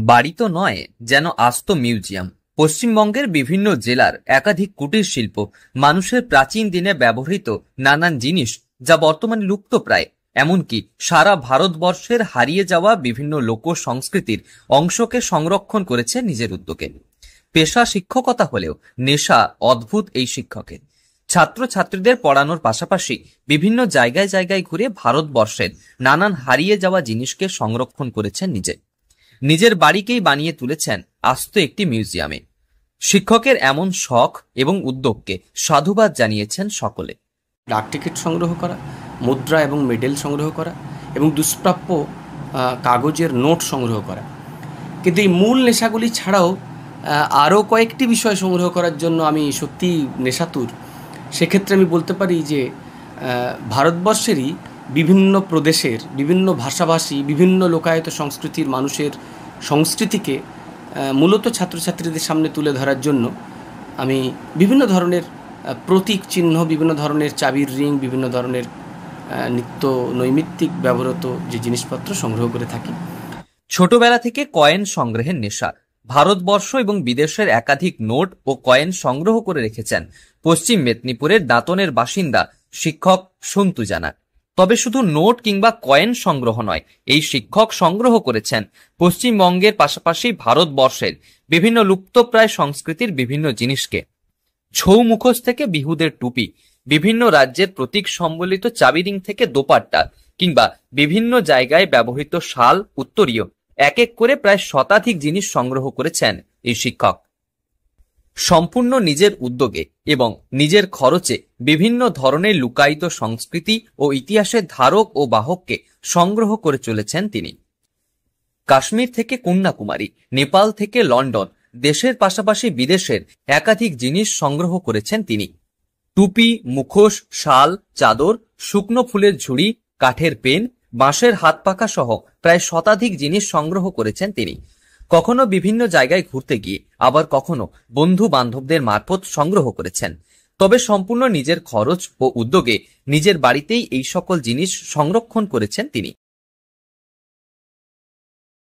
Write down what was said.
বাড়ি তো নয়, যেন আস্ত মিউজিয়াম। পশ্চিমবঙ্গের বিভিন্ন জেলার একাধিক কুটির শিল্প মানুষের প্রাচীন দিনে ব্যবহৃত নানান জিনিস, যা বর্তমানে লুপ্তপ্রায়, এমনকি সারা ভারতবর্ষের হারিয়ে যাওয়া বিভিন্ন লোক সংস্কৃতির অংশকে সংরক্ষণ করেছে নিজের উদ্যোগে। পেশা শিক্ষকতা হলেও নেশা অদ্ভুত এই শিক্ষকের। ছাত্রছাত্রীদের পড়ানোর পাশাপাশি বিভিন্ন জায়গায় জায়গায় ঘুরে ভারতবর্ষের নানান হারিয়ে যাওয়া জিনিসকে সংরক্ষণ করেছেন নিজের বাড়িকেই বানিয়ে তুলেছেন আস্ত একটি মিউজিয়ামে। শিক্ষকের এমন শখ এবং উদ্যোগকে সাধুবাদ জানিয়েছেন সকলে। ডাক টিকিট সংগ্রহ করা, মুদ্রা এবং মেডেল সংগ্রহ করা এবং দুষ্প্রাপ্য কাগজের নোট সংগ্রহ করা, কিন্তু এই মূল নেশাগুলি ছাড়াও আরও কয়েকটি বিষয় সংগ্রহ করার জন্য আমি সত্যিই নেশাতুর। সেক্ষেত্রে আমি বলতে পারি যে ভারতবর্ষেরই বিভিন্ন প্রদেশের বিভিন্ন ভাষাভাষী বিভিন্ন লোকায়ত সংস্কৃতির মানুষের সংস্কৃতিকে মূলত ছাত্রছাত্রীদের সামনে তুলে ধরার জন্য আমি বিভিন্ন ধরনের প্রতীক চিহ্ন, বিভিন্ন ধরনের চাবির রিং, বিভিন্ন ধরনের নিত্য নৈমিত্তিক ব্যবহৃত যে জিনিসপত্র সংগ্রহ করে থাকি। ছোটবেলা থেকে কয়েন সংগ্রহের নেশা। ভারতবর্ষ এবং বিদেশের একাধিক নোট ও কয়েন সংগ্রহ করে রেখেছেন পশ্চিম মেদিনীপুরের দাঁতনের বাসিন্দা শিক্ষক সন্তু জানা। তবে শুধু নোট কিংবা কয়েন সংগ্রহ নয়, এই শিক্ষক সংগ্রহ করেছেন পশ্চিমবঙ্গের পাশাপাশি ভারতবর্ষের বিভিন্ন লুপ্তপ্রায় সংস্কৃতির বিভিন্ন জিনিসকে। ছৌ মুখোশ থেকে বিহুদের টুপি, বিভিন্ন রাজ্যের প্রতীক সম্বলিত চাবিরিং থেকে দোপাট্টা কিংবা বিভিন্ন জায়গায় ব্যবহৃত শাল, উত্তরীয়, এক এক করে প্রায় শতাধিক জিনিস সংগ্রহ করেছেন এই শিক্ষক। সম্পূর্ণ নিজের উদ্যোগে এবং নিজের খরচে বিভিন্ন ধরনের লুকায়িত সংস্কৃতি ও ইতিহাসের ধারক ও বাহককে সংগ্রহ করে চলেছেন তিনি। কাশ্মীর থেকে কন্যাকুমারী, নেপাল থেকে লন্ডন, দেশের পাশাপাশি বিদেশের একাধিক জিনিস সংগ্রহ করেছেন তিনি। টুপি, মুখোশ, শাল, চাদর, শুকনো ফুলের ঝুড়ি, কাঠের পেন, বাঁশের হাত পাখা সহ প্রায় শতাধিক জিনিস সংগ্রহ করেছেন তিনি। কখনো বিভিন্ন জায়গায় ঘুরতে গিয়ে, আবার কখনো বন্ধু বান্ধবদের মারফত সংগ্রহ করেছেন। তবে সম্পূর্ণ নিজের খরচ ও উদ্যোগে নিজের বাড়িতেই এই সকল জিনিস সংরক্ষণ করেছেন তিনি।